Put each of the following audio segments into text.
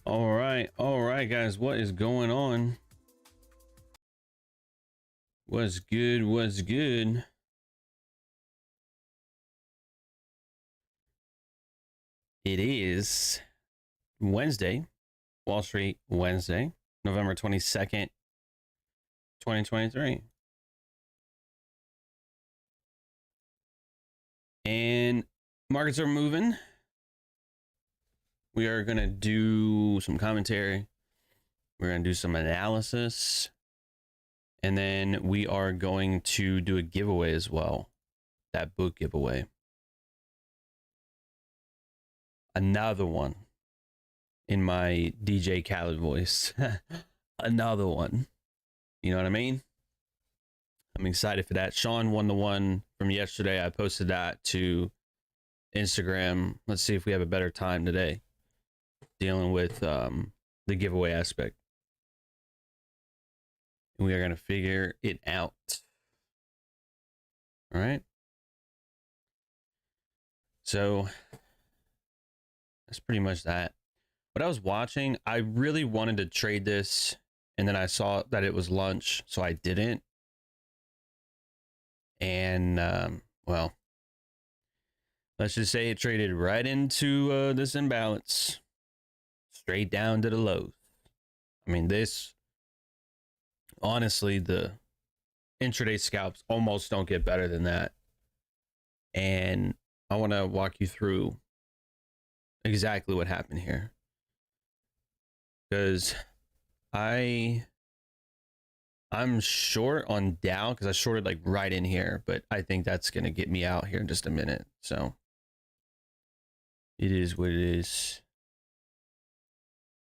All right, guys, what is going on? What's good? What's good? It is Wednesday, Wall Street Wednesday, November 22nd, 2023. And markets are moving. We are going to do some commentary. We're going to do some analysis. And then we are going to do a giveaway as well. That book giveaway. Another one in my DJ Khaled voice. Another one. You know what I mean? I'm excited for that. Sean won the one from yesterday. I posted that to Instagram. Let's see if we have a better time today dealing with the giveaway aspect. And we are going to figure it out. All right. So that's pretty much that. What I was watching, I really wanted to trade this, and then I saw that it was lunch, so I didn't. And well, let's just say it traded right into this imbalance, straight down to the lows. I mean, this, honestly, the intraday scalps almost don't get better than that. And I want to walk you through exactly what happened here, because I'm short on Dow because I shorted like right in here, but I think that's going to get me out here in just a minute. So it is what it is.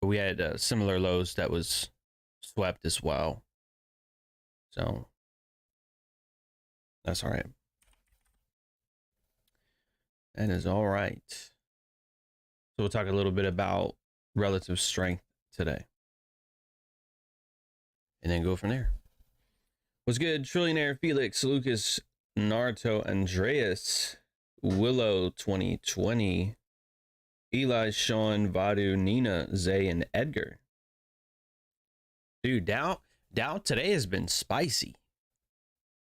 But we had similar lows that was swept as well. So that's all right. That is all right. So we'll talk a little bit about relative strength today, and then go from there. What's good? Trillionaire Felix, Lucas, Naruto, Andreas, Willow 2020, Eli, Sean, Vadu, Nina, Zay, and Edgar. Dude, Dow today has been spicy.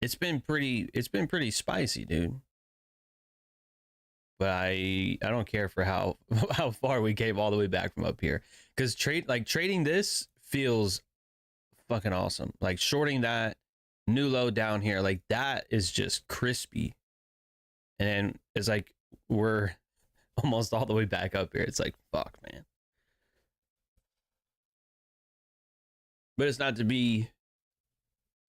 It's been pretty spicy, dude. But I don't care for how far we came all the way back from up here, because trading this feels fucking awesome. Like shorting that new low down here, like that is just crispy. And then it's like we're almost all the way back up here. It's like, fuck, man. But it's not to be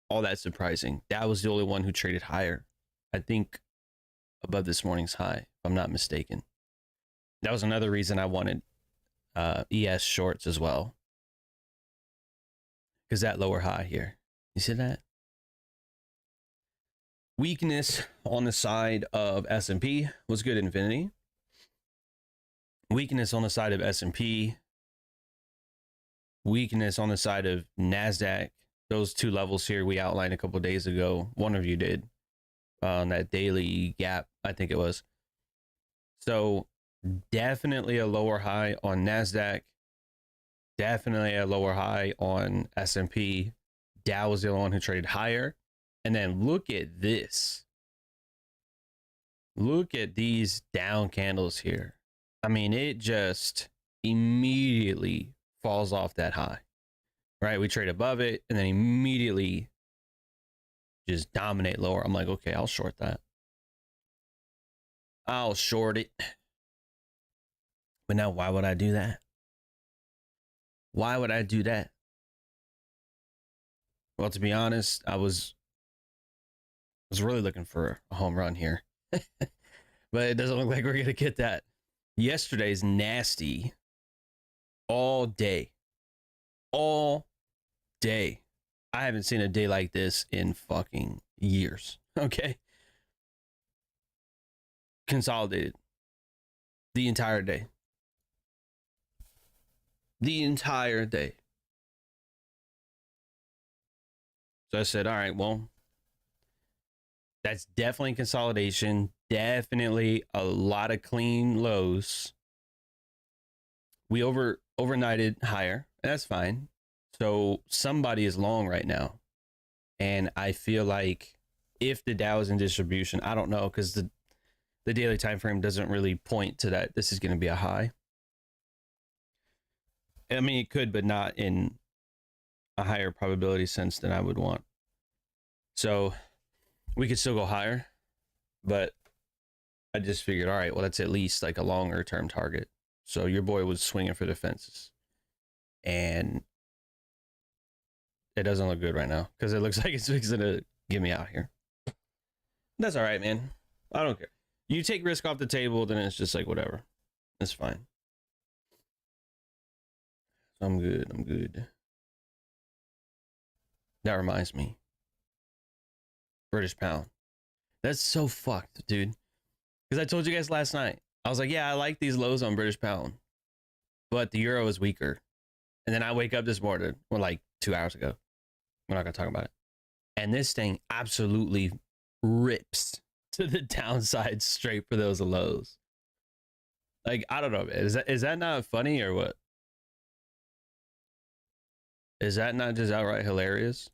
all that surprising. That was the only one who traded higher, I think, above this morning's high, if I'm not mistaken. That was another reason I wanted ES shorts as well, because that lower high here, you see that? Weakness on the side of S&P was good, Infinity. Weakness on the side of S&P. Weakness on the side of Nasdaq. Those two levels here we outlined a couple days ago. One of you did on that daily gap, I think it was. So definitely a lower high on Nasdaq. Definitely a lower high on S&P. Dow was the only one who traded higher. And then look at this. Look at these down candles here. I mean, it just immediately falls off that high, right? We trade above it and then immediately just dominate lower. I'm like, okay, I'll short that. I'll short it. But now, why would I do that? Why would I do that? Well, to be honest, I was really looking for a home run here. But it doesn't look like we're going to get that. Yesterday's nasty all day. All day. I haven't seen a day like this in fucking years. Okay. Consolidated the entire day. The entire day. So I said, all right, well, that's definitely consolidation. Definitely a lot of clean lows. We overnighted higher, and that's fine. So somebody is long right now. And I feel like if the Dow is in distribution, I don't know, because the daily time frame doesn't really point to that this is going to be a high. I mean, it could, but not in a higher probability sense than I would want. So we could still go higher, but I just figured, all right, well, that's at least like a longer term target. So your boy was swinging for the fences, and it doesn't look good right now because it looks like it's fixing to get me out here. That's all right, man. I don't care. You take risk off the table, then it's just like whatever. It's fine. So I'm good. I'm good. That reminds me. British pound. That's so fucked, dude. Because I told you guys last night. I was like, yeah, I like these lows on British pound, but the euro is weaker. And then I wake up this morning, well, like 2 hours ago. We're not going to talk about it. And this thing absolutely rips to the downside straight for those lows. Like, I don't know, man. Is that not funny or what? Is that not just outright hilarious?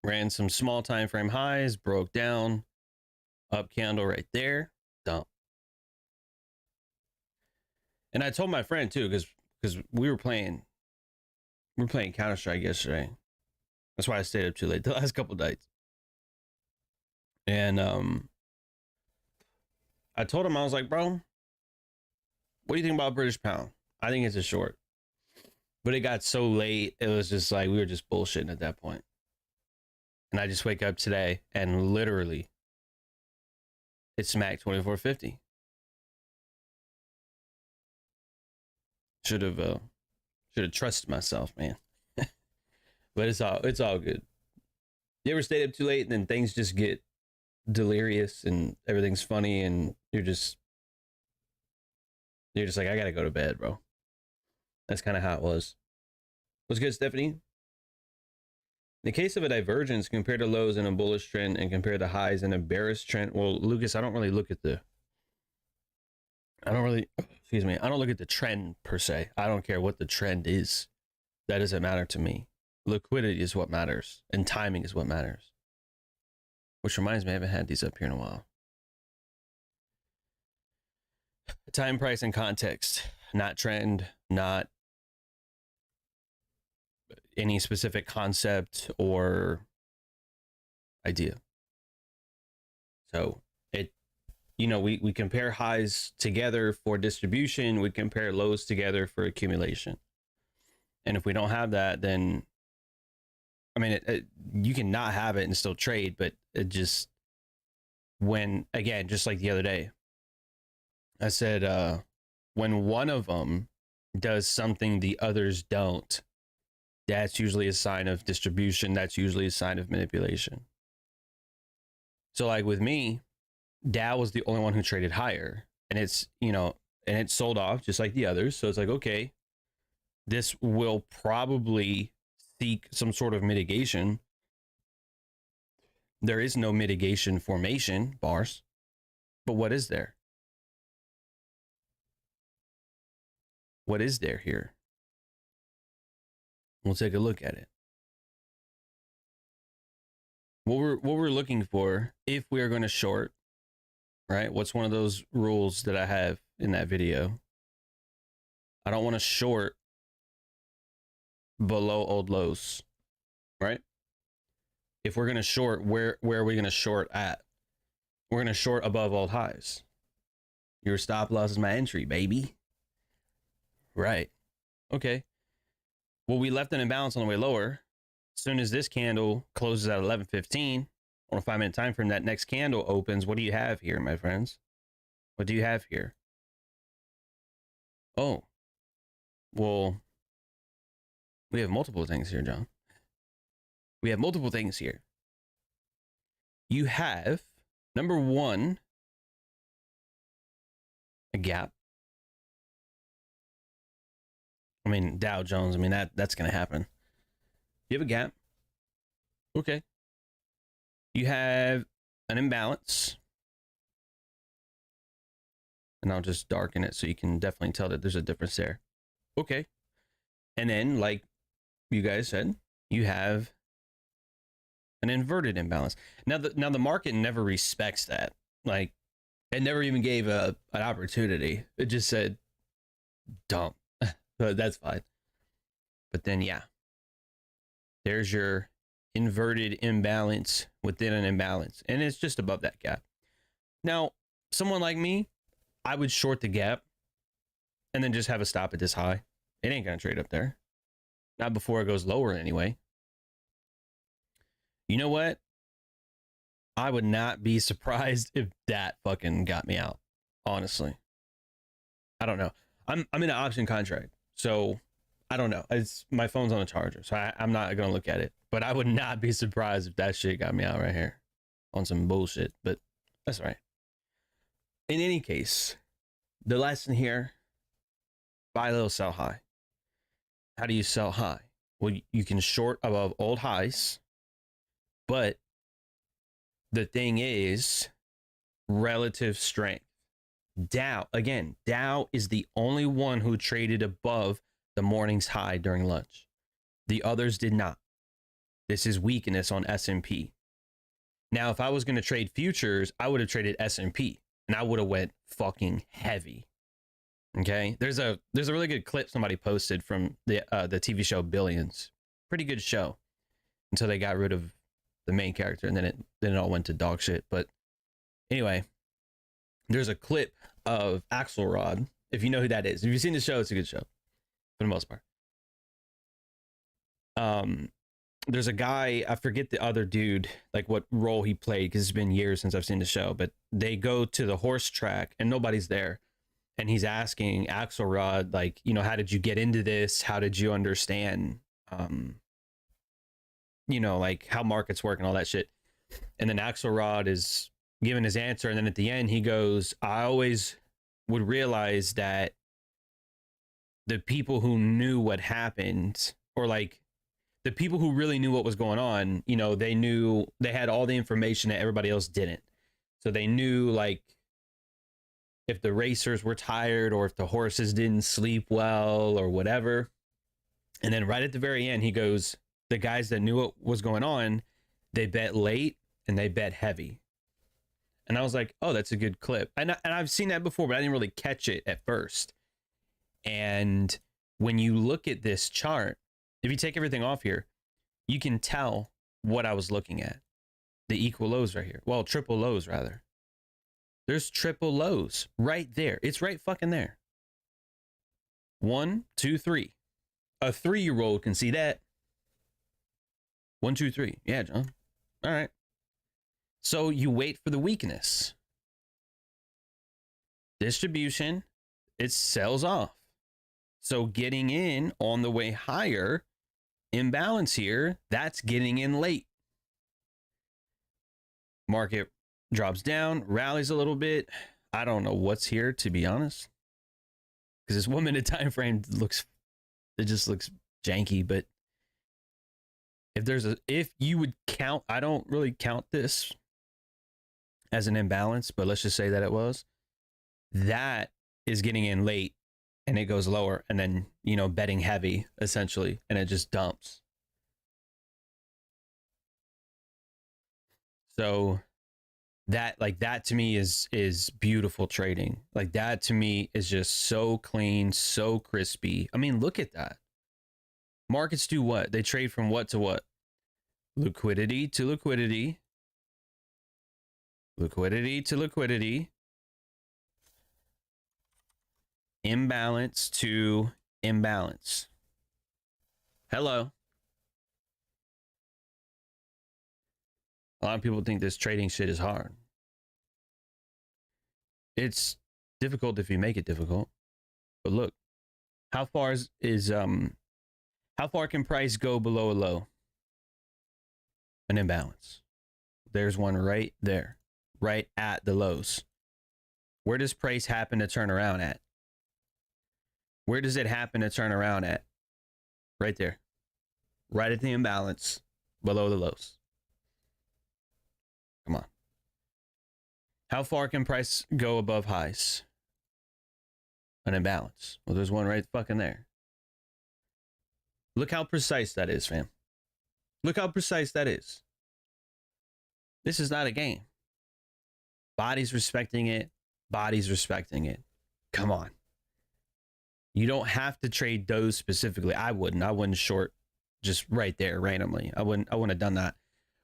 Ran some small time frame highs, broke down, up candle right there, dump. And I told my friend too, because we were playing Counter-Strike yesterday. That's why I stayed up too late the last couple nights. And I told him, I was like, bro, what do you think about British pound? I think it's a short. But it got so late, it was just like we were just bullshitting at that point. And I just wake up today and literally it smacked 24.50. Should have trusted myself, man. But it's all good. You ever stayed up too late and then things just get delirious and everything's funny and you're just like, I gotta go to bed, bro. That's kind of how it was. What's good, Stephanie? In the case of a divergence, compare the lows in a bullish trend and compare the highs in a bearish trend. Well, Lucas, I don't look at the trend per se. I don't care what the trend is. That doesn't matter to me. Liquidity is what matters, and timing is what matters. Which reminds me, I haven't had these up here in a while. Time, price, and context, not trend, not any specific concept or idea. So we compare highs together for distribution. We compare lows together for accumulation. And if we don't have that, then, I mean, you can not have it and still trade, but it just, just like the other day, I said, when one of them does something the others don't, that's usually a sign of distribution. That's usually a sign of manipulation. So like with me, Dow was the only one who traded higher, and it's, and it sold off just like the others. So it's like, okay, this will probably seek some sort of mitigation. There is no mitigation formation bars, but what is there? What is there here? We'll take a look at it. What we're looking for if we are going to short, right? What's one of those rules that I have in that video? I don't want to short below old lows, right? If we're going to short, where are we going to short at? We're going to short above old highs. Your stop loss is my entry, baby. Right. Okay. Well, we left an imbalance on the way lower. As soon as this candle closes at 11:15 on a 5-minute time frame, that next candle opens. What do you have here, my friends? What do you have here? Oh, well, we have multiple things here, John. We have multiple things here. You have, number one, a gap. I mean, Dow Jones, I mean, that's going to happen. You have a gap. Okay. You have an imbalance. And I'll just darken it so you can definitely tell that there's a difference there. Okay. And then, like you guys said, you have an inverted imbalance. Now the market never respects that. Like, it never even gave an opportunity. It just said dump. But that's fine. But then, yeah, there's your inverted imbalance within an imbalance, and it's just above that gap. Now, someone like me, I would short the gap and then just have a stop at this high. It ain't gonna trade up there. Not before it goes lower anyway. You know what? I would not be surprised if that fucking got me out. Honestly. I don't know. I'm in an option contract, so I don't know. It's my phone's on a charger, so I'm not gonna look at it. But I would not be surprised if that shit got me out right here on some bullshit. But that's all right. In any case, the lesson here: buy low, sell high. How do you sell high? Well, you can short above old highs, but the thing is relative strength. Dow is the only one who traded above the morning's high during lunch. The others did not. This is weakness on S&P. Now, if I was going to trade futures, I would have traded S&P and I would have went fucking heavy. Okay? There's a really good clip somebody posted from the TV show Billions. Pretty good show until they got rid of the main character, and then it all went to dog shit. But anyway, there's a clip of Axelrod, if you know who that is. If you've seen the show, it's a good show for the most part. There's a guy, I forget the other dude, like what role he played, because it's been years since I've seen the show, but they go to the horse track and nobody's there. And he's asking Axelrod, like, you know, how did you get into this? How did you understand, you know, like how markets work and all that shit. And then Axelrod is giving his answer. And then at the end, he goes, I always would realize that the people who knew what happened, or like the people who really knew what was going on, you know, they had all the information that everybody else didn't. So they knew, like, if the racers were tired or if the horses didn't sleep well or whatever. And then right at the very end, he goes, the guys that knew what was going on, they bet late and they bet heavy. And I was like, oh, that's a good clip. And I've seen that before, but I didn't really catch it at first. And when you look at this chart, if you take everything off here, you can tell what I was looking at. The equal lows right here. Well, triple lows rather. There's triple lows right there. It's right fucking there. 1, 2, 3. A 3-year-old can see that. 1, 2, 3. Yeah, John. All right. So you wait for the weakness. Distribution, it sells off. So getting in on the way higher, imbalance here, that's getting in late. Market drops down, rallies a little bit. I don't know what's here, to be honest, because this 1 minute time frame just looks janky. But if you would count, I don't really count this as an imbalance, but let's just say that it was. That is getting in late, and it goes lower, and then, you know, betting heavy essentially, and it just dumps. So that to me is beautiful trading. Like, that to me is just so clean, so crispy. I mean, look at that. Markets do what? They trade from what to what? Liquidity to liquidity. Liquidity to liquidity. Imbalance to imbalance. Hello. A lot of people think this trading shit is hard. It's difficult if you make it difficult. But look, how far how far can price go below a low? An imbalance. There's one right there, right at the lows. Where does price happen to turn around at? Where does it happen to turn around at? Right there. Right at the imbalance, below the lows. Come on. How far can price go above highs? an imbalance. Well, there's one right fucking there. Look how precise that is, fam. Look how precise that is. This is not a game. Body's respecting it. Body's respecting it. Come on. You don't have to trade those specifically. I wouldn't short just right there randomly. I wouldn't have done that.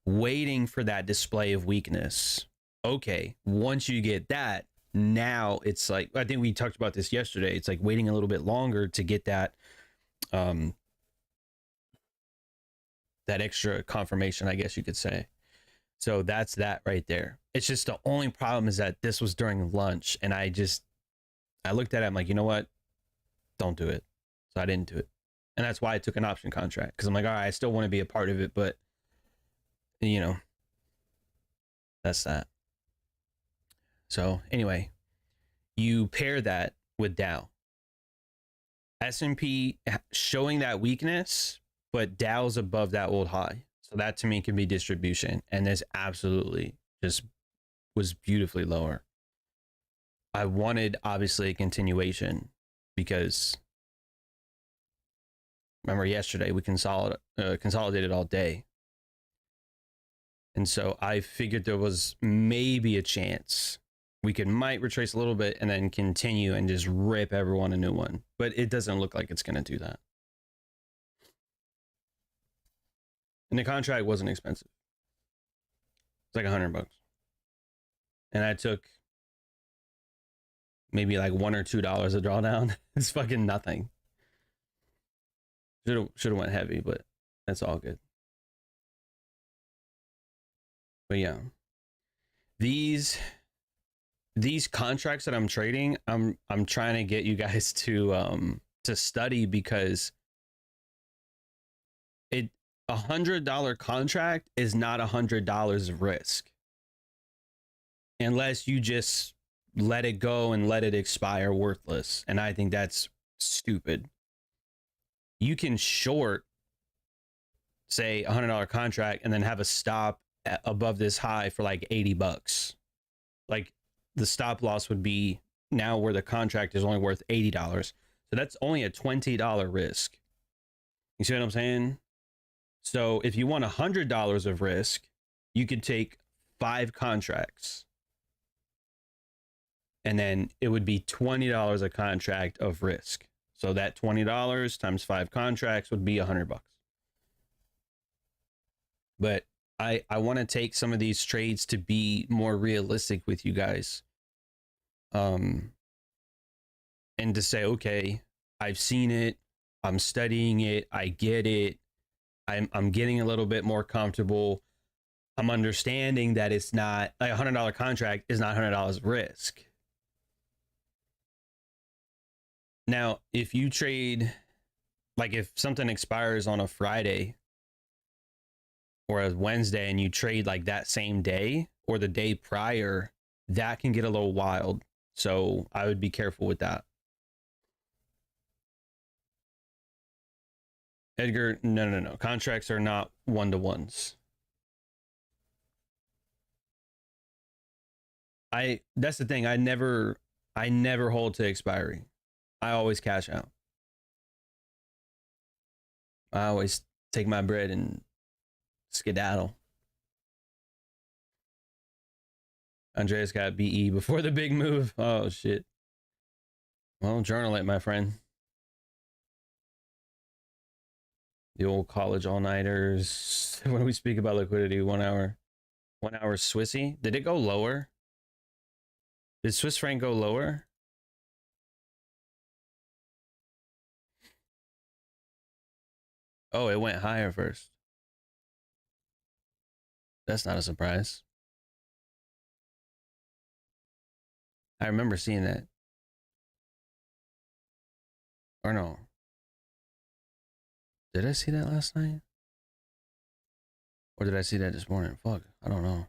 Waiting for that display of weakness. Okay, once you get that, now it's like, I think we talked about this yesterday. It's like waiting a little bit longer to get that that extra confirmation, I guess you could say. So that's that right there. It's just the only problem is that this was during lunch, and I looked at it, I'm like, you know what? Don't do it. So I didn't do it. And that's why I took an option contract, because I'm like, all right, I still want to be a part of it, but you know, that's that. So anyway, you pair that with Dow. S&P showing that weakness, but Dow's above that old high. So that to me can be distribution. And this absolutely just was beautifully lower. I wanted obviously a continuation because remember yesterday we consolidated all day. And so I figured there was maybe a chance we might retrace a little bit and then continue and just rip everyone a new one. But it doesn't look like it's going to do that. And the contract wasn't expensive. It's like $100. And I took maybe like $1 or $2 a drawdown. It's fucking nothing. Should have went heavy, but that's all good. But yeah, these contracts that I'm trading, I'm trying to get you guys to study, because $100 contract is not $100 of risk unless you just let it go and let it expire worthless. And I think that's stupid. You can short, say, $100 contract and then have a stop above this high for like $80. Like the stop loss would be now where the contract is only worth $80. So that's only a $20 risk. You see what I'm saying? So if you want $100 of risk, you could take 5 contracts. And then it would be $20 a contract of risk. So that $20 times 5 contracts would be $100. But I want to take some of these trades to be more realistic with you guys. And to say, okay, I've seen it, I'm studying it, I get it, I'm getting a little bit more comfortable. I'm understanding that it's not like $100 contract is not $100 of risk. Now, if you trade, like if something expires on a Friday or a Wednesday and you trade like that same day or the day prior, that can get a little wild. So I would be careful with that. Edgar, no. Contracts are not one-to-ones. That's the thing. I never hold to expiry. I always cash out. I always take my bread and skedaddle. Andreas got BE before the big move. Oh shit. Well, journal it, my friend. The old college all-nighters. When we speak about liquidity, 1 hour Swissy. Did it go lower? Did Swiss franc go lower? Oh, it went higher first. That's not a surprise. I remember seeing that. Or no. Did I see that last night? Or did I see that this morning? Fuck, I don't know.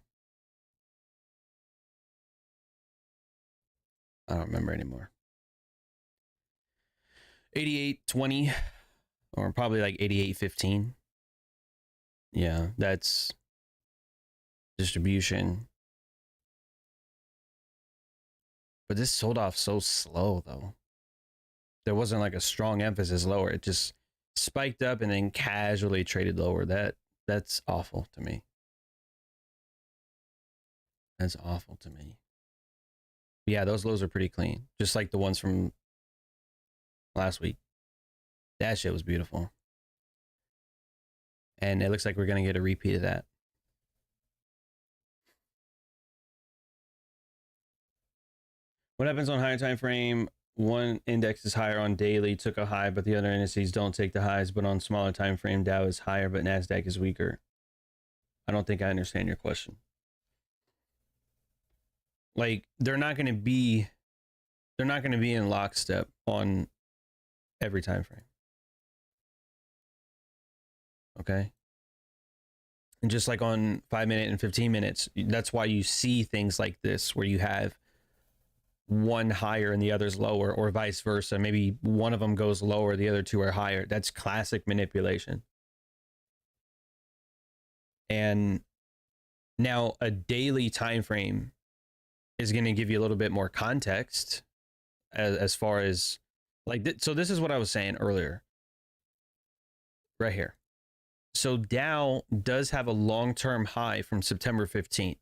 I don't remember anymore. 88.20 or probably like 88.15. Yeah, that's distribution. But this sold off so slow though. There wasn't like a strong emphasis lower. It just spiked up and then casually traded lower. That's awful to me. That's awful to me. Yeah, those lows are pretty clean, just like the ones from last week. That shit was beautiful. And it looks like we're going to get a repeat of that. What happens on higher time frame? One index is higher on daily, took a high, but the other indices don't take the highs. But on smaller time frame, Dow is higher, but Nasdaq is weaker. I don't think I understand your question. Like, they're not going to be in lockstep on every time frame. Okay. And just like on 5 minute and 15 minutes, that's why you see things like this where you have one higher and the other's lower, or vice versa. Maybe one of them goes lower, the other two are higher. That's classic manipulation. And now a daily time frame is going to give you a little bit more context as far as like, so this is what I was saying earlier right here. So Dow does have a long-term high from September 15th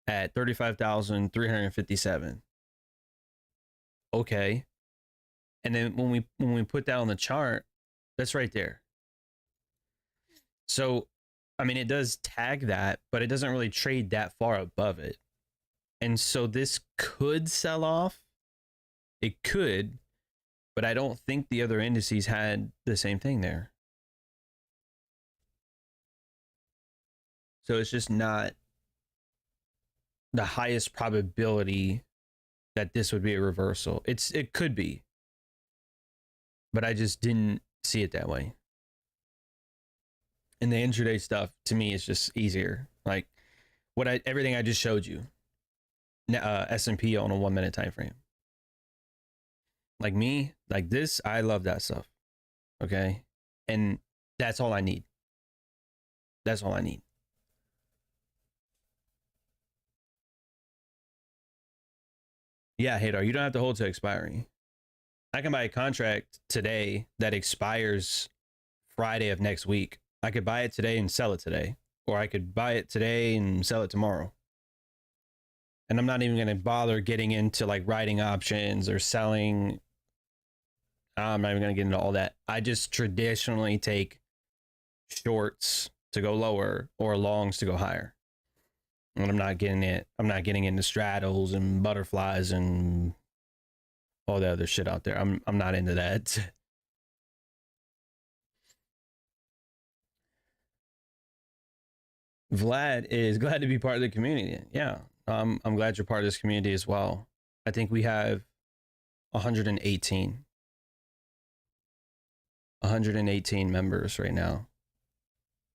at 35,357. Okay. And then when we put that on the chart, that's right there. So, I mean, it does tag that, but it doesn't really trade that far above it. And so this could sell off. It could, but I don't think the other indices had the same thing there. So it's just not the highest probability that this would be a reversal. It could be, but I just didn't see it that way. And the intraday stuff to me is just easier. Like everything I just showed you, S&P on a 1 minute time frame. Like me, like this, I love that stuff. Okay, and that's all I need. That's all I need. Yeah, Hadar, you don't have to hold to expiry. I can buy a contract today that expires Friday of next week. I could buy it today and sell it today. Or I could buy it today and sell it tomorrow. And I'm not even going to bother getting into like writing options or selling. I'm not even going to get into all that. I just traditionally take shorts to go lower or longs to go higher. And I'm not getting into straddles and butterflies and all the other shit out there. I'm not into that. Vlad is glad to be part of the community. Yeah, I'm glad you're part of this community as well. I think we have 118 members right now.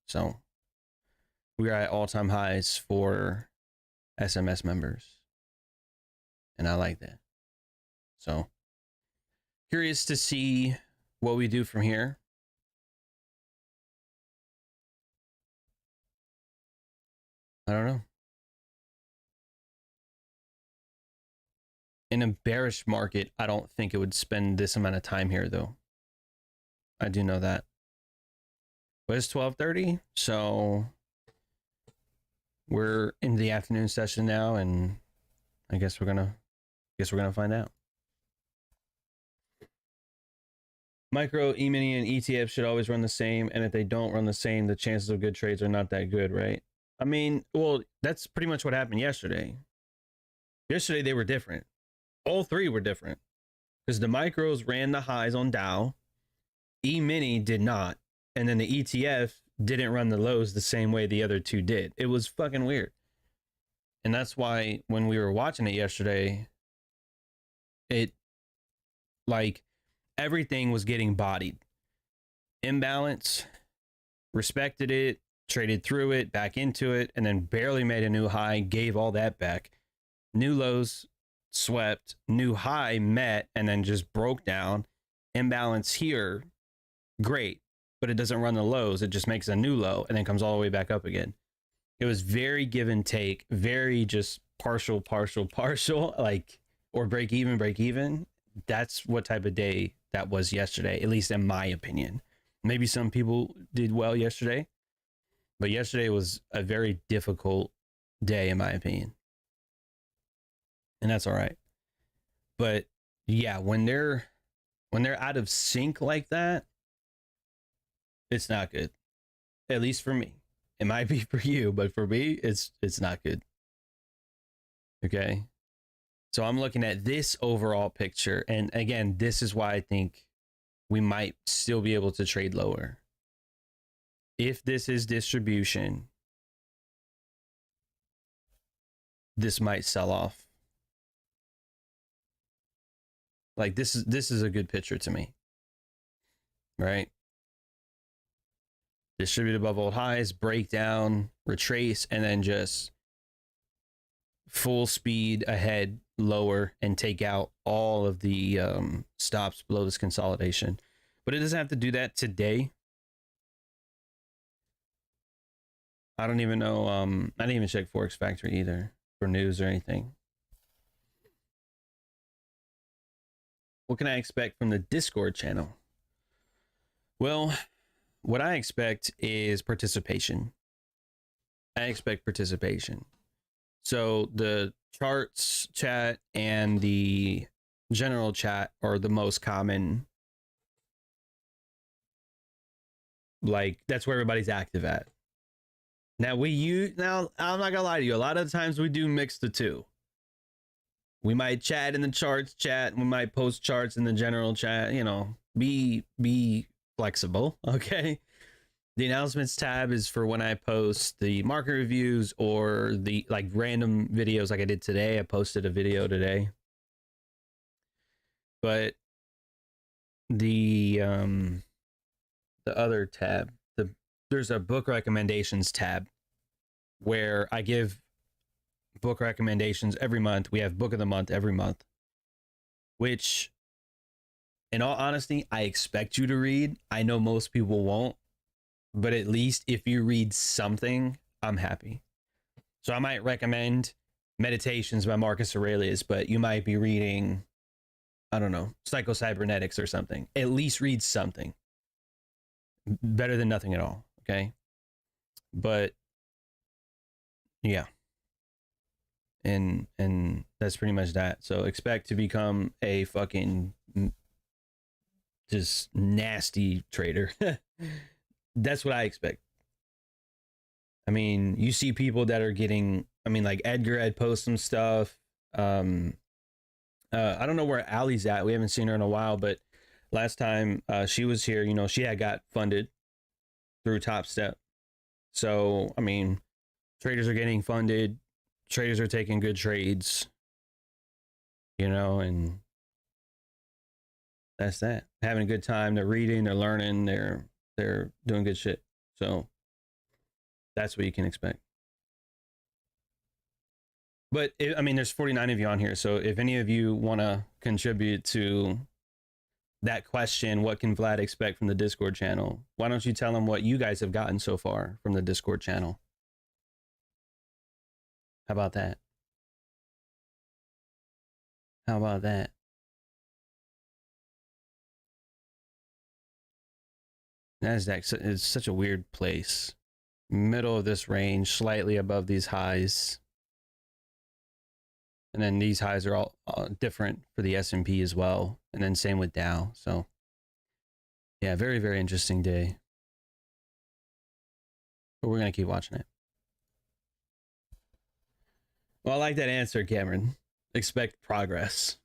So we are at all-time highs for SMS members. And I like that. So curious to see what we do from here. I don't know. In a bearish market, I don't think it would spend this amount of time here, though. I do know that. But it's 12:30, so we're in the afternoon session now, and I guess we're gonna find out. Micro, E-mini, and ETF should always run the same, and if they don't run the same, the chances of good trades are not that good, right? I mean, well, that's pretty much what happened yesterday. Yesterday, they were different. All three were different. Because the micros ran the highs on Dow. E-mini did not. And then the ETF didn't run the lows the same way the other two did. It was fucking weird. And that's why when we were watching it yesterday, it, like, everything was getting bodied. Imbalance, respected it, traded through it, back into it, and then barely made a new high, gave all that back. New lows, swept, new high, met, and then just broke down. Imbalance here, great, but it doesn't run the lows. It just makes a new low and then comes all the way back up again. It was very give and take, very just partial, like, or break even. That's what type of day that was yesterday, at least in my opinion. Maybe some people did well yesterday, but yesterday was a very difficult day in my opinion. And that's all right. But yeah, when they're out of sync like that, it's not good. At least for me. It might be for you, but for me, it's not good. Okay. So I'm looking at this overall picture. And again, this is why I think we might still be able to trade lower. If this is distribution, this might sell off. Like this is a good picture to me. Right? Distribute above old highs, break down, retrace, and then just full speed ahead, lower, and take out all of the stops below this consolidation. But it doesn't have to do that today. I don't even know. I didn't even check Forex Factory either for news or anything. What can I expect from the Discord channel? Well, what I expect is participation. I expect participation. So the charts chat and the general chat are the most common. Like that's where everybody's active at. Now I'm not gonna lie to you. A lot of the times we do mix the two. We might chat in the charts chat. We might post charts in the general chat. You know, be flexible. Okay. The announcements tab is for when I post the market reviews or the like random videos like I did today. I posted a video today. But the other tab, there's a book recommendations tab where I give book recommendations every month. We have book of the month every month, which in all honesty, I expect you to read. I know most people won't. But at least if you read something, I'm happy. So I might recommend Meditations by Marcus Aurelius, but you might be reading, I don't know, Psycho-Cybernetics or something. At least read something. Better than nothing at all, okay? But yeah. And that's pretty much that. So expect to become a fucking just nasty trader. That's what I expect. I mean, you see people that are getting, I mean, like Edgar had posted some stuff. I don't know where Allie's at. We haven't seen her in a while, but last time she was here, you know, she had got funded through Top Step. So, I mean, traders are getting funded. Traders are taking good trades, you know, and that's that. Having a good time. They're reading, they're learning, they're doing good shit. So that's what you can expect. But I mean, there's 49 of you on here. So if any of you want to contribute to that question, what can Vlad expect from the Discord channel? Why don't you tell him what you guys have gotten so far from the Discord channel? How about that? How about that? Nasdaq is such a weird place. Middle of this range, slightly above these highs. And then these highs are all different for the S&P as well. And then same with Dow. So yeah, very, very interesting day. But we're going to keep watching it. Well, I like that answer, Cameron. Expect progress.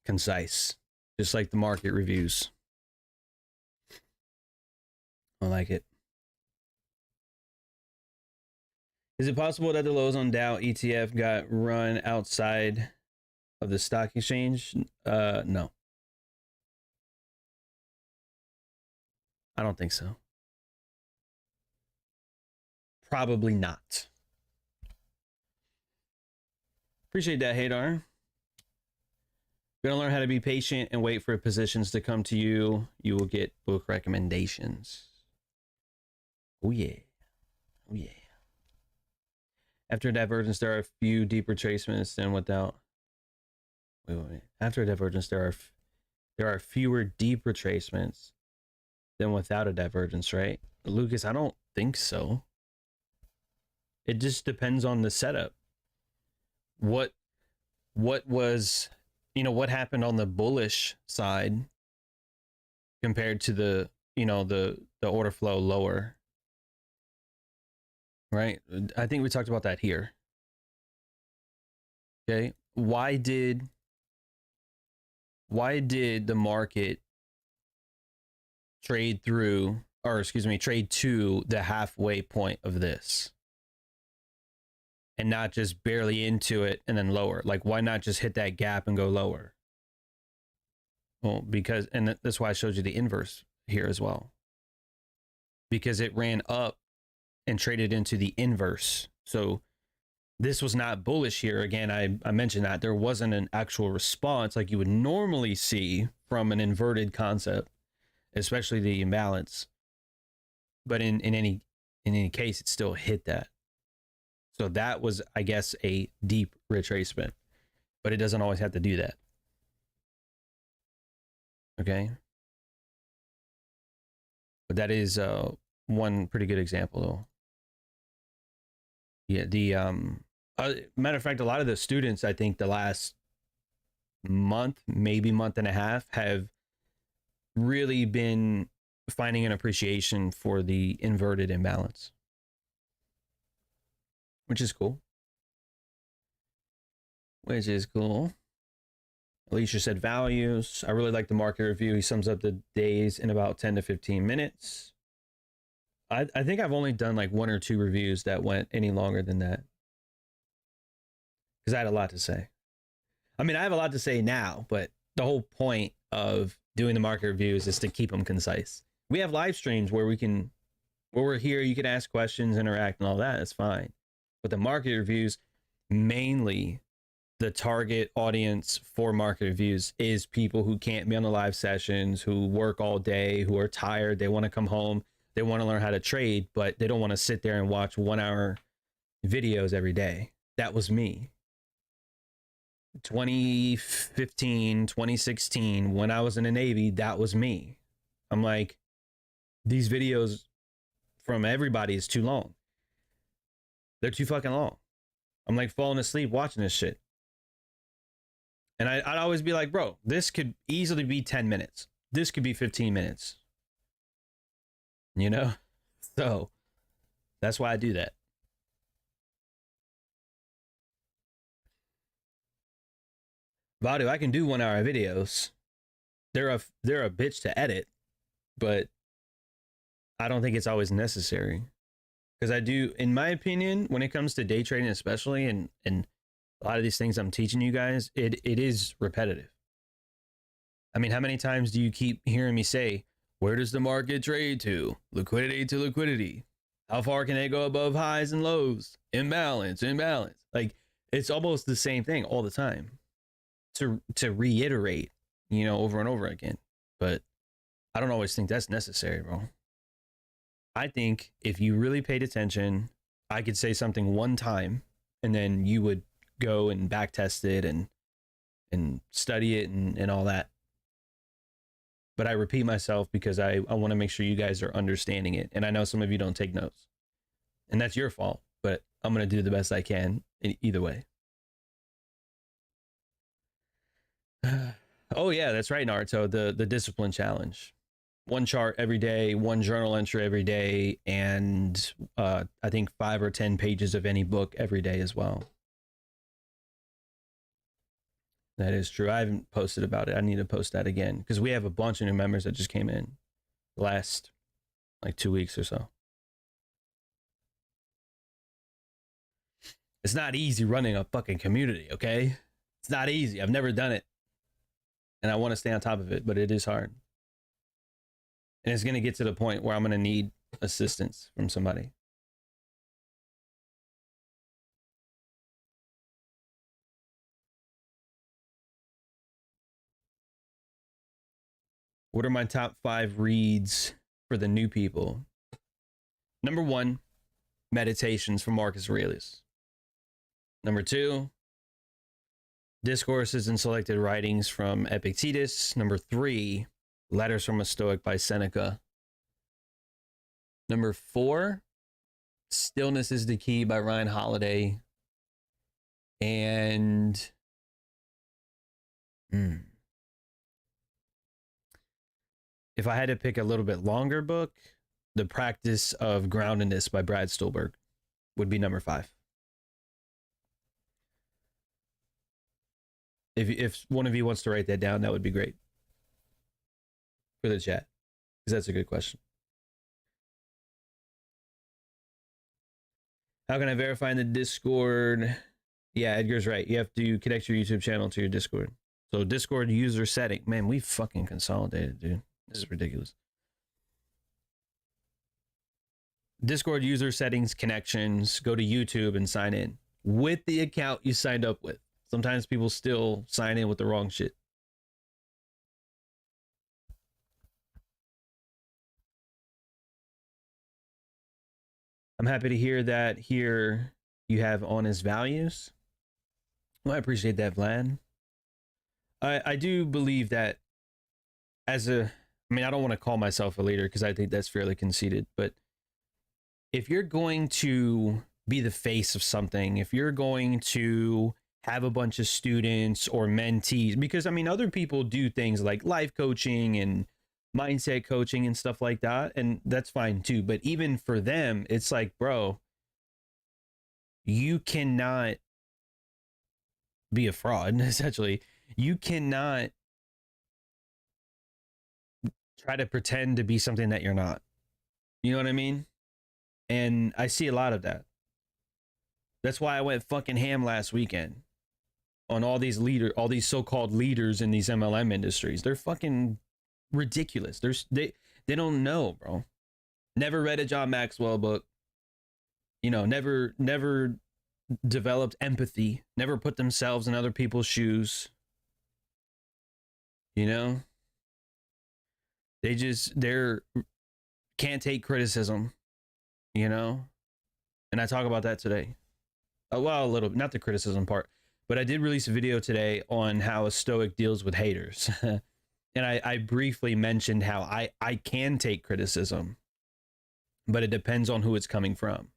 Concise. Just like the market reviews. I like it. Is it possible that the lows on Dow ETF got run outside of the stock exchange? No. I don't think so. Probably not. Appreciate that, Hadar. Gonna learn how to be patient and wait for positions to come to you. You will get book recommendations. Oh yeah. Oh yeah. After divergence, there are a few deep retracements than without. wait. After a divergence, there are fewer deep retracements than without a divergence, right? Lucas, I don't think so. It just depends on the setup. What was, what happened on the bullish side compared to the, the order flow lower, right? I think we talked about that here. Okay. Why did the market trade to the halfway point of this and not just barely into it and then lower? Like, why not just hit that gap and go lower? Well, because, and that's why I showed you the inverse here as well, because it ran up and traded into the inverse. So this was not bullish here. Again, I mentioned that there wasn't an actual response like you would normally see from an inverted concept, especially the imbalance. But in any case, it still hit that. So that was, I guess, a deep retracement, but it doesn't always have to do that. Okay. But that is one pretty good example though. Yeah, the matter of fact, a lot of the students, I think the last month, maybe month and a half, have really been finding an appreciation for the inverted imbalance, which is cool. Alicia said values. I really like the market review. He sums up the days in about 10 to 15 minutes. I think I've only done like 1 or 2 reviews that went any longer than that, because I had a lot to say. I mean, I have a lot to say now, but the whole point of doing the market reviews is to keep them concise. We have live streams where we're here, you can ask questions, interact, and all that. That's fine. But the market reviews, mainly the target audience for market reviews is people who can't be on the live sessions, who work all day, who are tired, they want to come home, they want to learn how to trade, but they don't want to sit there and watch 1-hour videos every day. That was me. 2015, 2016, when I was in the Navy, that was me. I'm like, these videos from everybody is too long. They're too fucking long. I'm like falling asleep watching this shit. And I'd always be like, bro, this could easily be 10 minutes. This could be 15 minutes. So that's why I do that. Vadu, I can do 1-hour videos. They're a bitch to edit, but I don't think it's always necessary. Because I do, in my opinion, when it comes to day trading especially, and a lot of these things I'm teaching you guys, it is repetitive. I mean, how many times do you keep hearing me say, where does the market trade to? Liquidity to liquidity. How far can they go above highs and lows? Imbalance. Like, it's almost the same thing all the time to reiterate, over and over again. But I don't always think that's necessary, bro. I think if you really paid attention, I could say something one time and then you would go and back test it and study it and all that. But I repeat myself because I want to make sure you guys are understanding it. And I know some of you don't take notes. And that's your fault, but I'm going to do the best I can in either way. Oh yeah, that's right, Naruto. The discipline challenge. 1 chart every day, 1 journal entry every day, and I think 5 or 10 pages of any book every day as well. That is true. I haven't posted about it. I need to post that again because we have a bunch of new members that just came in last like 2 weeks or so. It's not easy running a fucking community, okay? It's not easy. I've never done it. And I want to stay on top of it, but it is hard. And it's going to get to the point where I'm going to need assistance from somebody. What are my top 5 reads for the new people? Number 1, Meditations from Marcus Aurelius. Number 2, Discourses and Selected Writings from Epictetus. Number 3, Letters from a Stoic by Seneca. Number 4, Stillness is the Key by Ryan Holiday. And if I had to pick a little bit longer book, The Practice of Groundedness by Brad Stulberg would be number 5. If one of you wants to write that down, that would be great for the chat, because that's a good question. How can I verify in the Discord? Yeah, Edgar's right. You have to connect your YouTube channel to your Discord. So Discord user setting. Man, we fucking consolidated, dude. This is ridiculous. Discord user settings, connections, go to YouTube and sign in with the account you signed up with. Sometimes people still sign in with the wrong shit. I'm happy to hear that here you have honest values. Well, I appreciate that, Vlad. I do believe that I don't want to call myself a leader because I think that's fairly conceited, but if you're going to be the face of something, if you're going to have a bunch of students or mentees, because other people do things like life coaching and mindset coaching and stuff like that, and that's fine too. But even for them, it's like, bro, you cannot be a fraud. Essentially, you cannot try to pretend to be something that you're not. You know what I mean? And I see a lot of that. That's why I went fucking ham last weekend on all these so-called leaders in these MLM industries. They're fucking ridiculous. They don't know, bro. Never read a John Maxwell book. Never developed empathy. Never put themselves in other people's shoes. They can't take criticism. And I talk about that today. Well, a little bit, not the criticism part, but I did release a video today on how a Stoic deals with haters. And I briefly mentioned how I can take criticism, but it depends on who it's coming from.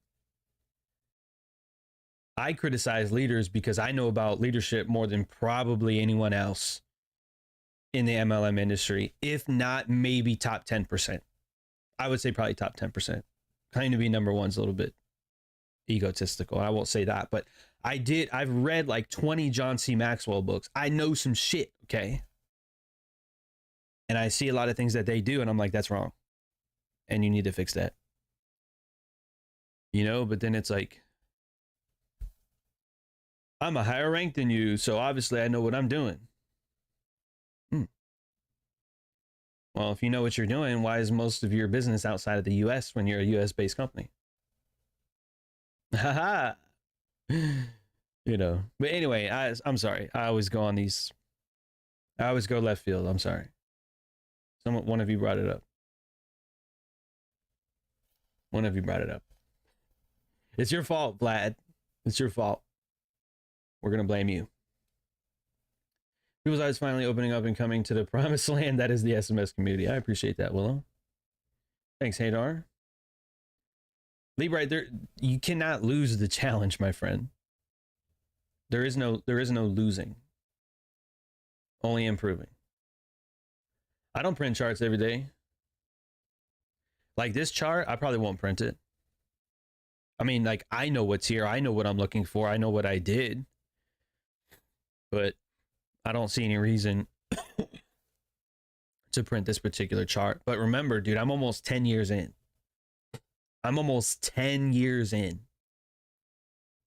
I criticize leaders because I know about leadership more than probably anyone else in the MLM industry, if not maybe top 10%. I would say probably top 10%. Claiming to be number one's a little bit egotistical. I won't say that, but I've read like 20 John C. Maxwell books. I know some shit, okay? And I see a lot of things that they do, and I'm like, that's wrong. And you need to fix that. But then it's like, I'm a higher rank than you, so obviously I know what I'm doing. Well, if you know what you're doing, why is most of your business outside of the US when you're a US-based company? Haha. But anyway, I'm sorry. I always go left field. I'm sorry. One of you brought it up. It's your fault, Vlad. It's your fault. We're going to blame you. People's eyes finally opening up and coming to the promised land that is the SMS community. I appreciate that, Willow. Thanks, Hadar. Lee, right there, you cannot lose the challenge, my friend. There is no losing. Only improving. I don't print charts every day. Like this chart, I probably won't print it. I know what's here. I know what I'm looking for. I know what I did. But I don't see any reason to print this particular chart. But remember, dude, I'm almost 10 years in.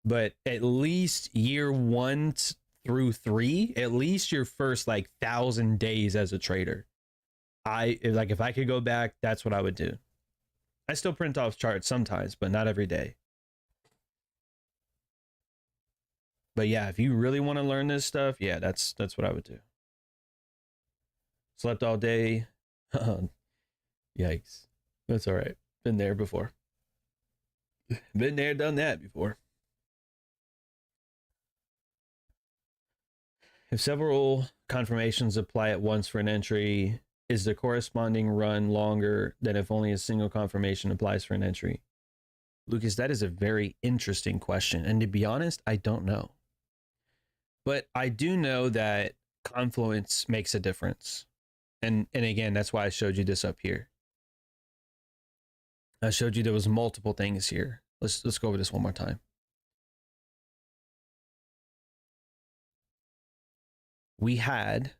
But at least year 1 through 3, at least your first 1,000 days as a trader, if I could go back, that's what I would do. I still print off charts sometimes, but not every day. But yeah, if you really want to learn this stuff, yeah, that's what I would do. Slept all day. Yikes. That's all right. Been there before. Been there, done that before. If several confirmations apply at once for an entry, is the corresponding run longer than if only a single confirmation applies for an entry? Lucas, that is a very interesting question. And to be honest, I don't know. But I do know that confluence makes a difference. And again, that's why I showed you this up here. I showed you there was multiple things here. Let's go over this one more time. We had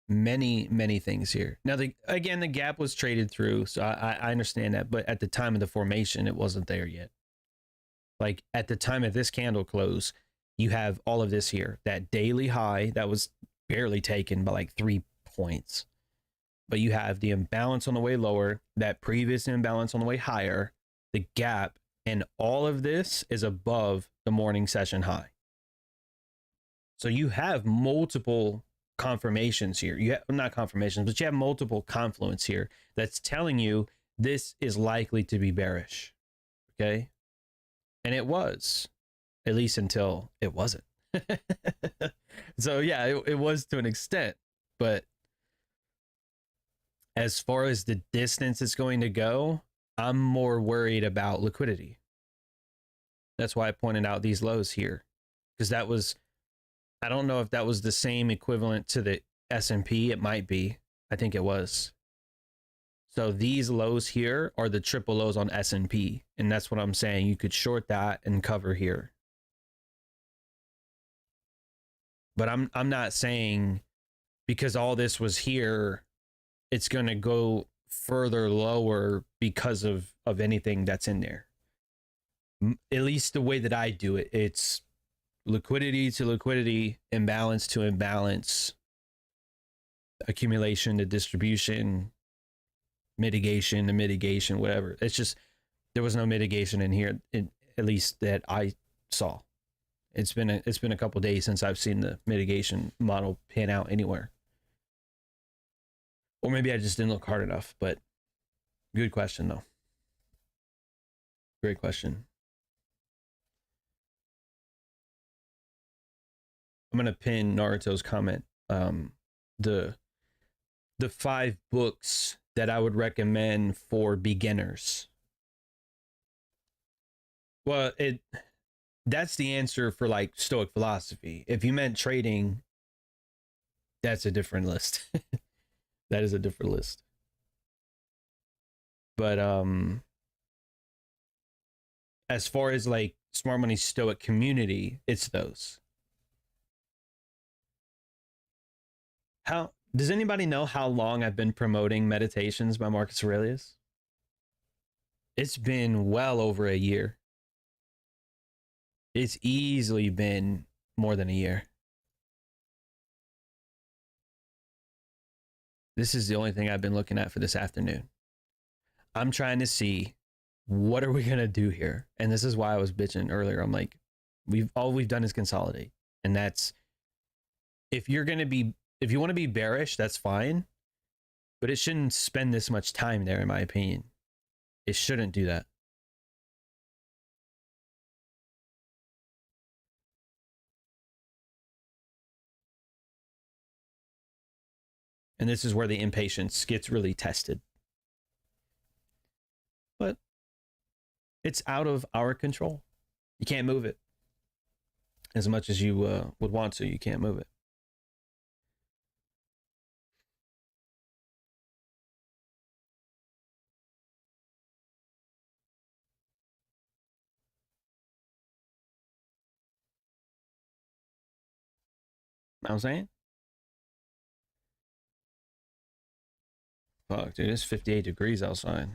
many things here. Now, again, the gap was traded through, so I understand that. But at the time of the formation, it wasn't there yet. Like at the time of this candle close, you have all of this here. That daily high that was barely taken by like 3 points. But you have the imbalance on the way lower, that previous imbalance on the way higher, the gap, and all of this is above the morning session high. So you have multiple confirmations here. You have not confirmations, but you have multiple confluence here that's telling you this is likely to be bearish. Okay? And it was, at least until it wasn't. So yeah, it was to an extent, but as far as the distance it's going to go, I'm more worried about liquidity. That's why I pointed out these lows here, because that was, I don't know if that was the same equivalent to the S&P. It might be. I think it was. So these lows here are the triple lows on S&P, and that's what I'm saying. You could short that and cover here. But I'm not saying because all this was here, it's going to go further lower because of anything that's in there. At least the way that I do it, it's liquidity to liquidity, imbalance to imbalance, accumulation to distribution, mitigation to mitigation, whatever. It's just, there was no mitigation in here, at least that I saw. It's been a couple days since I've seen the mitigation model pan out anywhere. Or maybe I just didn't look hard enough, but good question though. Great question. I'm gonna pin Naruto's comment. The 5 books that I would recommend for beginners. Well, that's the answer for like Stoic philosophy. If you meant trading, that's a different list. That is a different list. But as far as like Smart Money Stoic community, it's those. How does anybody know how long I've been promoting Meditations by Marcus Aurelius? It's been well over a year. It's easily been more than a year. This is the only thing I've been looking at for this afternoon. I'm trying to see what are we going to do here? And this is why I was bitching earlier. I'm like, all we've done is consolidate. And that's, if you want to be bearish, that's fine. But it shouldn't spend this much time there, in my opinion. It shouldn't do that. And this is where the impatience gets really tested. But it's out of our control. You can't move it. As much as you would want to, you can't move it. Know what I'm saying? Fuck, dude, it's 58 degrees outside.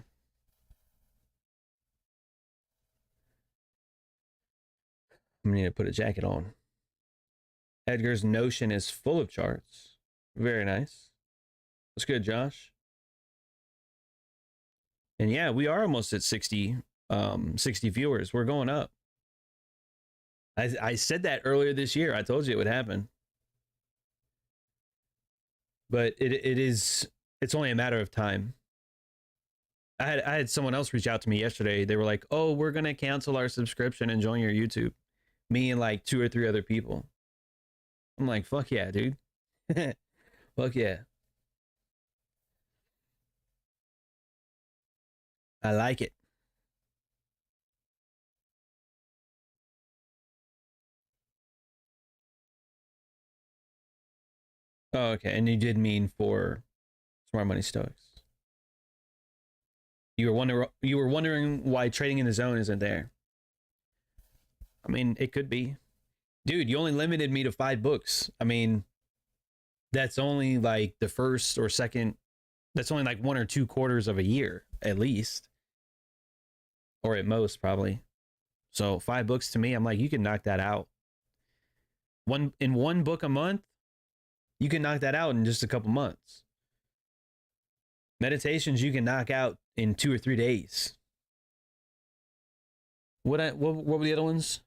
I'm gonna need to put a jacket on. Edgar's Notion is full of charts. Very nice. What's good, Josh? And yeah, we are almost at 60 viewers. We're going up. I said that earlier this year. I told you it would happen. But it's only a matter of time. I had someone else reach out to me yesterday. They were like, "Oh, we're gonna cancel our subscription and join your YouTube." Me and like 2 or 3 other people. I'm like, fuck yeah, dude. Fuck yeah. I like it. Oh, okay. And you did mean for smart money Stoics. You were wondering why trading in the zone isn't there. I mean, it could be. Dude, you only limited me to 5 books. I mean, that's only like the first or second, that's only like 1 or 2 quarters of a year, at least. Or at most, probably. So 5 books to me, I'm like, you can knock that out. One book a month, you can knock that out in just a couple months. Meditations you can knock out in 2 or 3 days. What were the other ones?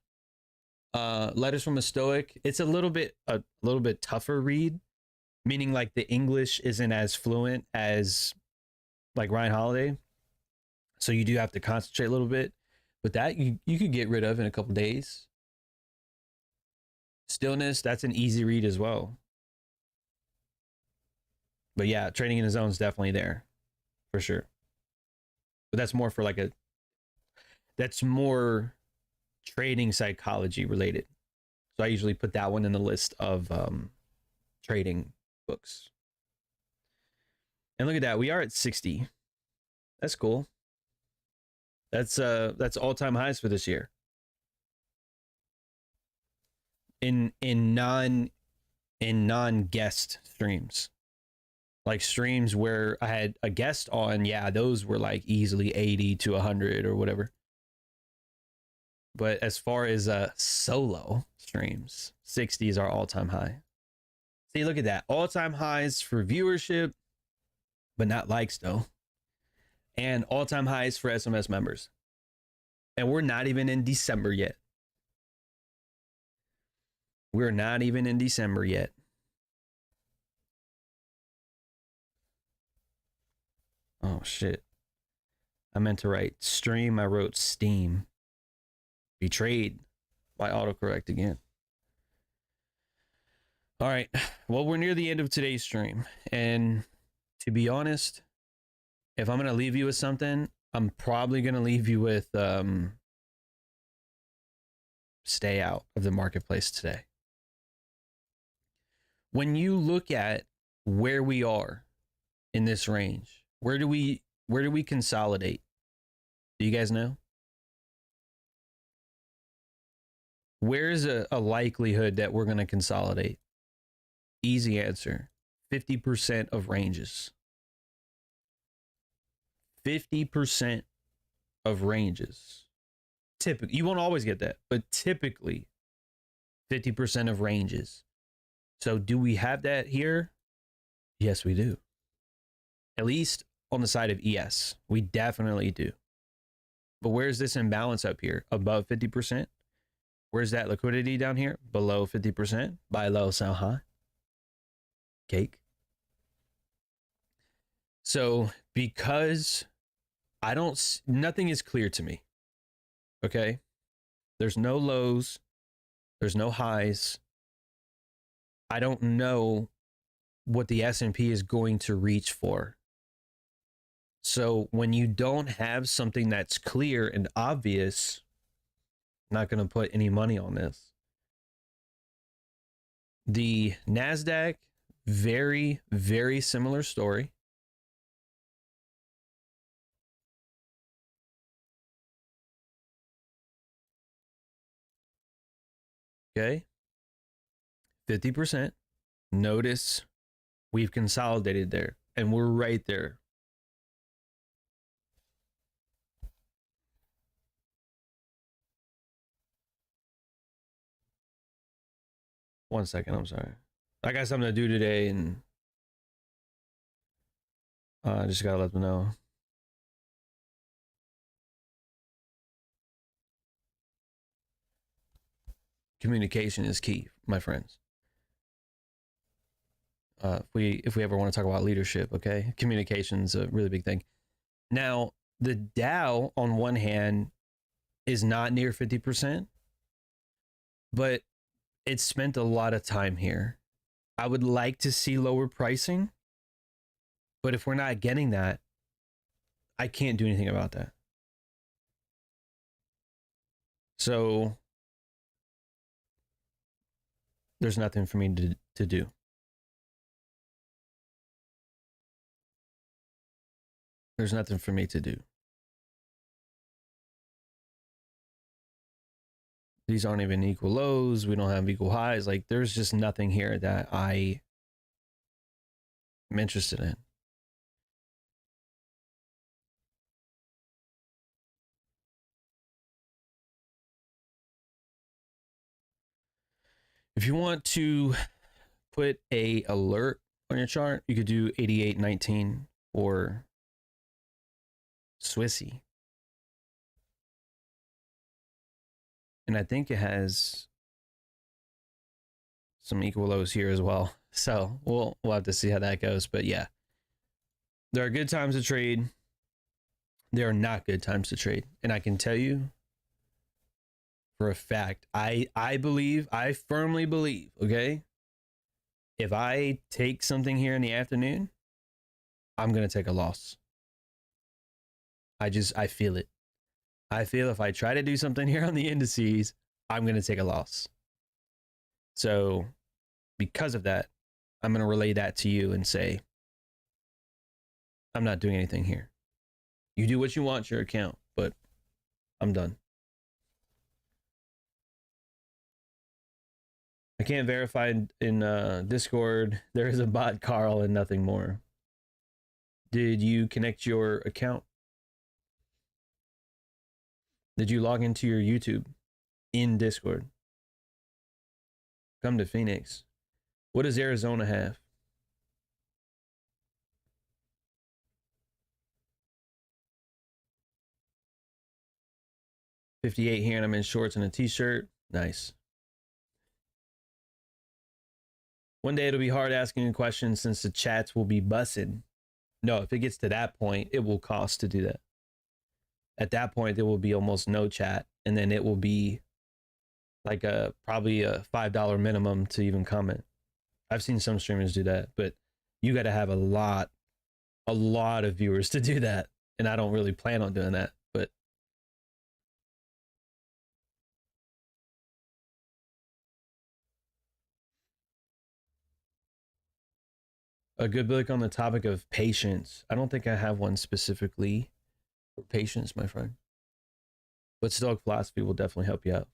Letters from a Stoic. It's a little bit tougher read, meaning like the English isn't as fluent as like Ryan Holiday, so you do have to concentrate a little bit. But that you could get rid of in a couple days. Stillness, that's an easy read as well. But yeah, trading in the zone is definitely there for sure. But that's more for like that's more trading psychology related. So I usually put that one in the list of trading books. And look at that, we are at 60. That's cool. That's all-time highs for this year. In non-guest streams. Like streams where I had a guest on, yeah, those were like easily 80 to 100 or whatever. But as far as solo streams, 60 is our all-time high. See, look at that. All-time highs for viewership, but not likes though. And all-time highs for SMS members. And we're not even in December yet. We're not even in December yet. Oh, shit. I meant to write stream. I wrote Steam. Betrayed by autocorrect again. All right. Well, we're near the end of today's stream. And to be honest, if I'm going to leave you with something, I'm probably going to leave you with stay out of the marketplace today. When you look at where we are in this range, where do we consolidate? Do you guys know? Where is a likelihood that we're going to consolidate? Easy answer. 50% of ranges. 50% of ranges. Typically, you won't always get that, but typically 50% of ranges. So do we have that here? Yes, we do. At least on the side of ES, we definitely do. But where's this imbalance up here? Above 50%? Where's that liquidity down here? Below 50%? Buy low, sell high. Cake. So because nothing is clear to me. Okay? There's no lows. There's no highs. I don't know what the S&P is going to reach for. So when you don't have something that's clear and obvious, I'm not going to put any money on this. The Nasdaq, very, very similar story. Okay. 50%. Notice we've consolidated there and we're right there. One second, I'm sorry. I got something to do today and I just gotta let them know. Communication is key, my friends. If we ever want to talk about leadership, okay, communication's a really big thing. Now, the Dow on one hand is not near 50%, but It spent a lot of time here. I would like to see lower pricing, but if we're not getting that, I can't do anything about that. So there's nothing for me to do. There's nothing for me to do. These aren't even equal lows. We don't have equal highs. Like, there's just nothing here that I am interested in. If you want to put a alert on your chart, you could do 88.19 or Swissy. And I think it has some equal lows here as well. So we'll have to see how that goes. But yeah, there are good times to trade. There are not good times to trade. And I can tell you for a fact, I firmly believe, okay, if I take something here in the afternoon, I'm going to take a loss. I feel it. I feel if I try to do something here on the indices, I'm going to take a loss. So because of that, I'm going to relay that to you and say, I'm not doing anything here. You do what you want, your account, but I'm done. I can't verify in Discord. There is a bot, Carl, and nothing more. Did you connect your account? Did you log into your YouTube in Discord? Come to Phoenix. What does Arizona have? $58 here, and I'm in shorts and a t-shirt. Nice. One day it'll be hard asking a question since the chats will be bussing. No, if it gets to that point, it will cost to do that. At that point, there will be almost no chat, and then it will be like probably a $5 minimum to even comment. I've seen some streamers do that, but you got to have a lot of viewers to do that, and I don't really plan on doing that. But a good book on the topic of patience. I don't think I have one specifically for patience, my friend. But Stoic philosophy will definitely help you out.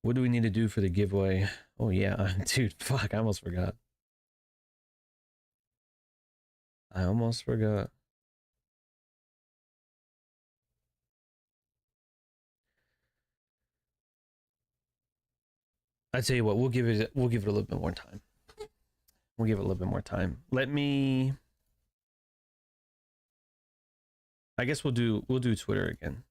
What do we need to do for the giveaway? Oh yeah, dude, fuck, I almost forgot. I almost forgot. I tell you what, we'll give it a little bit more time. We'll give it a little bit more time. Let me. I guess we'll do Twitter again.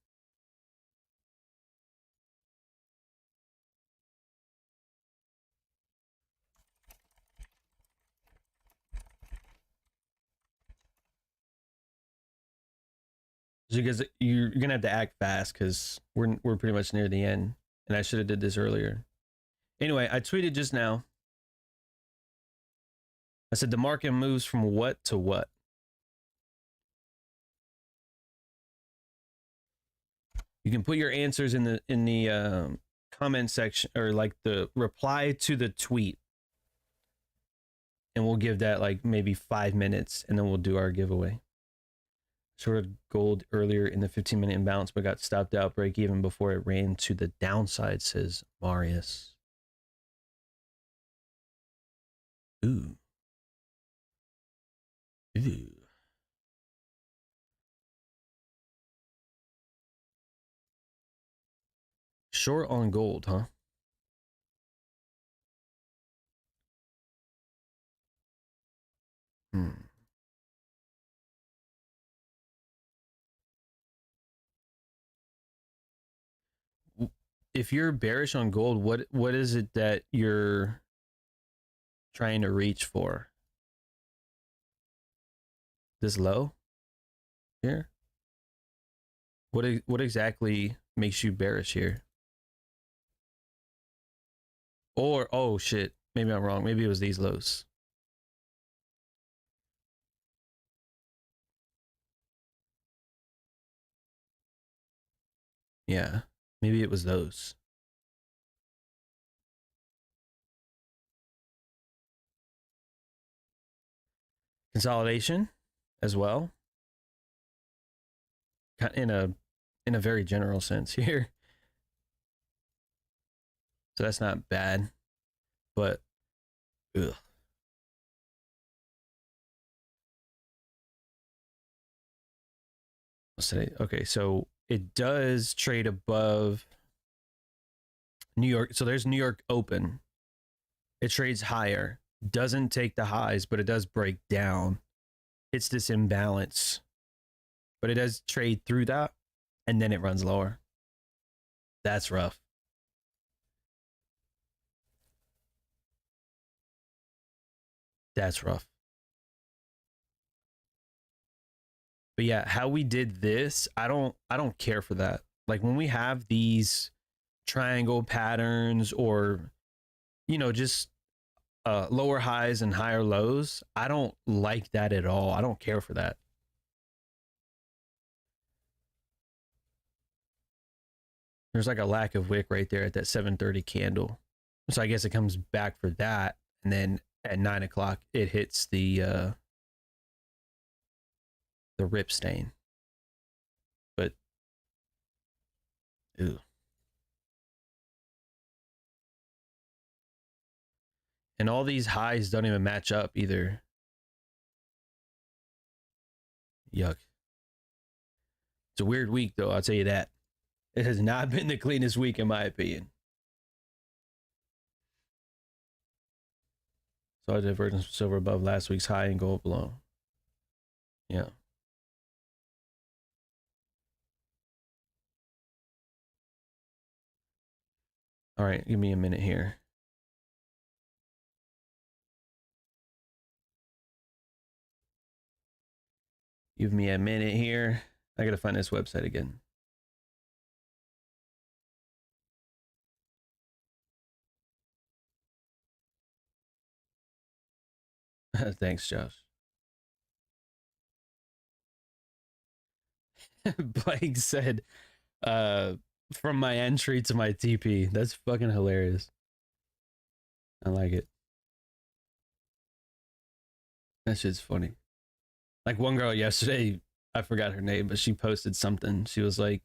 Because you're gonna have to act fast because we're pretty much near the end, and I should have did this earlier. Anyway, I tweeted just now. I said the market moves from what to what. You can put your answers in the comment section or like the reply to the tweet, and we'll give that like maybe 5 minutes, and then we'll do our giveaway. Shorted gold earlier in the 15-minute imbalance, but got stopped out break even before it ran to the downside, says Marius. Ooh. Ooh. Short on gold, huh? If you're bearish on gold, what is it that you're trying to reach for? This low here? What exactly makes you bearish here? Or oh shit, maybe I'm wrong. Maybe it was these lows. Yeah, maybe it was those. Consolidation as well. In a very general sense here. So that's not bad. But ugh. What's today? Okay, so it does trade above New York. So there's New York open. It trades higher. Doesn't take the highs, but it does break down. It's this imbalance. But it does trade through that, and then it runs lower. That's rough. That's rough. But yeah, how we did this, I don't care for that. Like when we have these triangle patterns or just lower highs and higher lows, I don't like that at all. I don't care for that. There's like a lack of wick right there at that 7:30 candle. So I guess it comes back for that, and then at 9 o'clock it hits the rip stain. But ew. And all these highs don't even match up either. Yuck. It's a weird week though, I'll tell you that. It has not been the cleanest week in my opinion. Saw a divergence from silver above last week's high and gold below. Yeah. All right, give me a minute here. Give me a minute here. I gotta find this website again. Thanks, Josh. Blake said, from my entry to my TP. That's fucking hilarious. I like it. That shit's funny. Like one girl yesterday, I forgot her name, but she posted something. She was like,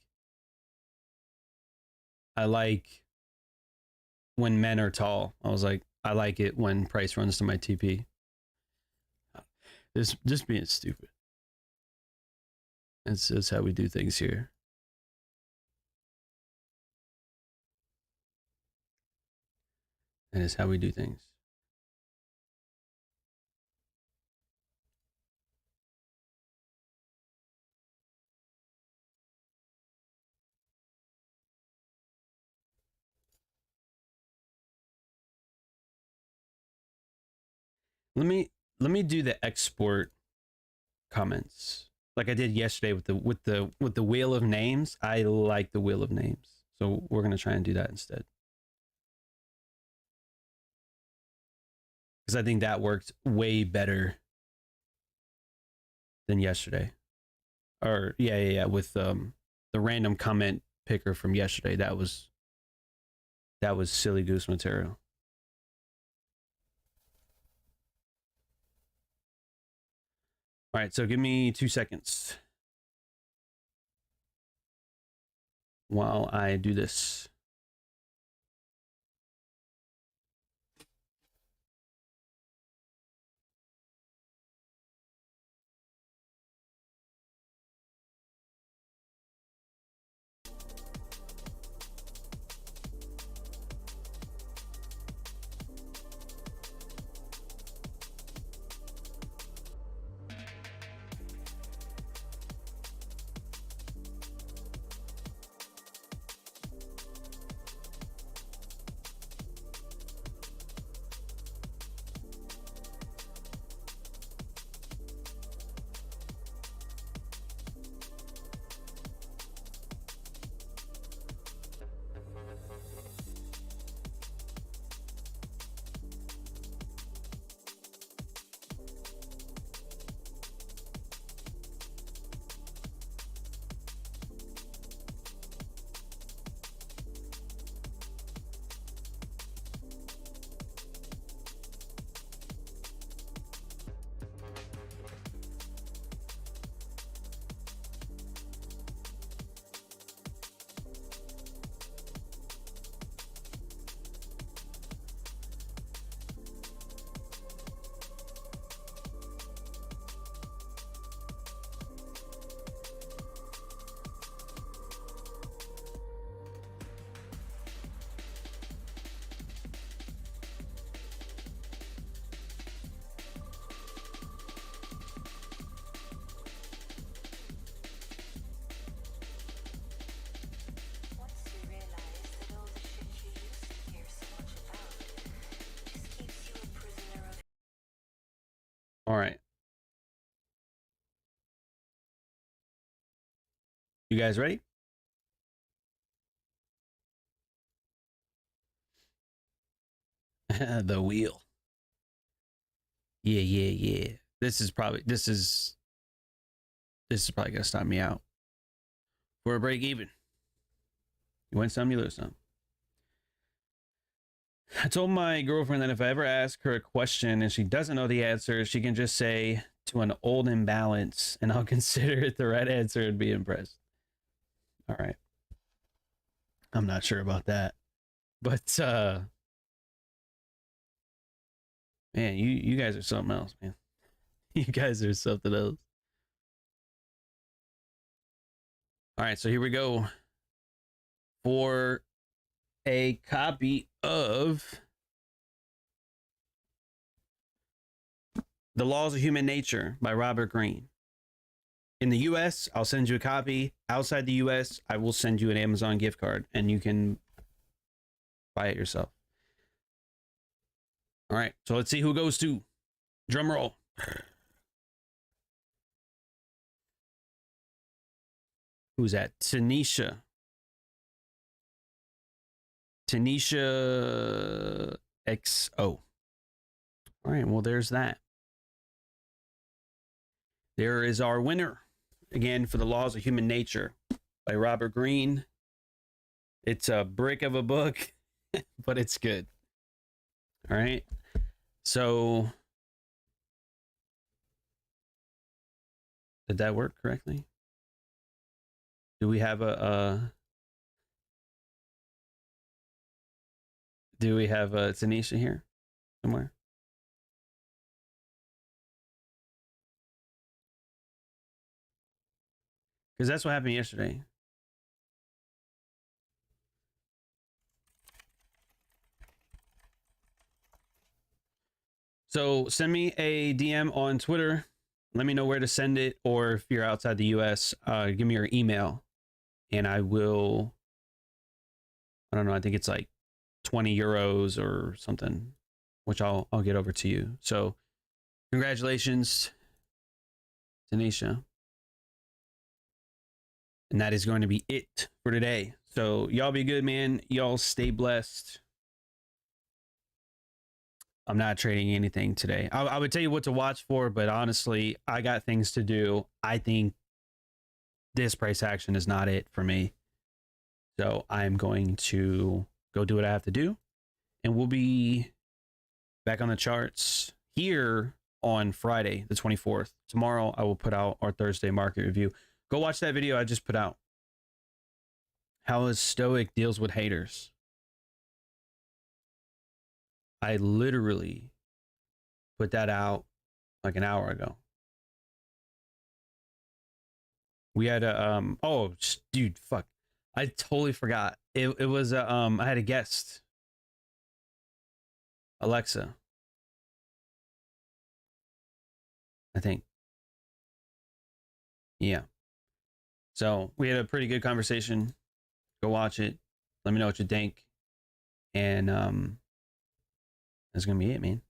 I like when men are tall. I was like, I like it when price runs to my TP. Just being stupid. That's how we do things here. That is how we do things. Let me do the export comments like I did yesterday with the wheel of names. I like the wheel of names, so we're gonna try and do that instead because I think that worked way better than yesterday. Or yeah, with the random comment picker from yesterday. That was silly goose material. All right, so give me 2 seconds while I do this. All right. You guys ready? The wheel. Yeah. This is probably gonna stop me out for a break even. You win some, you lose some. I told my girlfriend that if I ever ask her a question and she doesn't know the answer, she can just say to an old imbalance, and I'll consider it the right answer and be impressed. All right. I'm not sure about that, but man, you guys are something else, man. You guys are something else. All right, so here we go for a copy of The Laws of Human Nature by Robert Greene. In the US, I'll send you a copy. Outside the US, I will send you an Amazon gift card and you can buy it yourself. All right, so let's see who goes to. Drum roll. Who's that? Tanisha. Tanisha XO. All right, well, there's that. There is our winner. Again, for The Laws of Human Nature by Robert Greene. It's a brick of a book, but it's good. All right. So, did that work correctly? Do we have a Tanisha here somewhere? Because that's what happened yesterday. So send me a DM on Twitter. Let me know where to send it, or if you're outside the US, give me your email, and I will. I don't know. I think it's like 20 euros or something, which I'll get over to you. So, congratulations, Tanisha. And that is going to be it for today. So y'all be good, man. Y'all stay blessed. I'm not trading anything today. I would tell you what to watch for, but honestly, I got things to do. I think this price action is not it for me. So I'm going to go do what I have to do. And we'll be back on the charts here on Friday, the 24th. Tomorrow, I will put out our Thursday market review. Go watch that video I just put out. How a Stoic deals with haters. I literally put that out like an hour ago. We had a oh dude, fuck. I totally forgot. It was I had a guest. Alexa. I think. Yeah. So we had a pretty good conversation. Go watch it. Let me know what you think. And that's gonna be it, man.